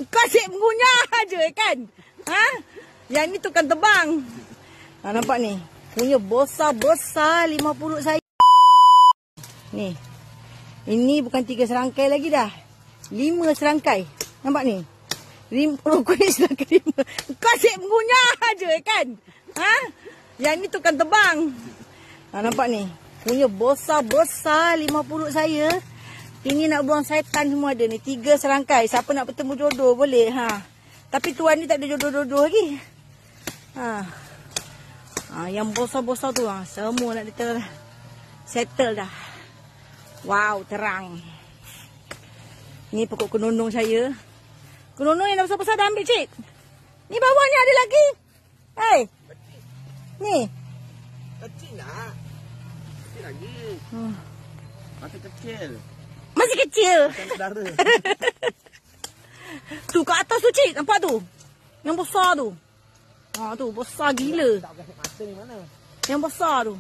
Kau asyik mengunyah je kan? Ha? Yang ni tukang terbang. Ha, nampak ni. Punya besar-besar 5 perut saya. Ni. Ini bukan 3 serangkai lagi dah. 5 serangkai. Nampak ni. Kulit serangkai 5. Kau asyik mengunyah je kan? Ha? Yang ni tukang terbang. Ha, nampak ni. Punya besar-besar 5 perut saya. Ini nak buang syaitan semua ada ni. 3 serangkai. Siapa nak bertemu jodoh boleh. Ha. Tapi tuan ni tak ada jodoh-jodoh lagi. Ha. Ha, yang besar-besar tu ha. Semua nak settle dah. Wow, terang. Ni pokok kenunung saya. Kenunung yang dah besar-besar dah ambil, cik. Ni bawah ni ada lagi. Hai. Ni. Kecil nak. Kecil lagi. Masih kecil. Masih kecil. Macam saudara. Tu kat atas tu, cik. Nampak tu? Yang besar tu. Ha tu, besar gila. Tak kasih mata ni mana? Yang besar tu.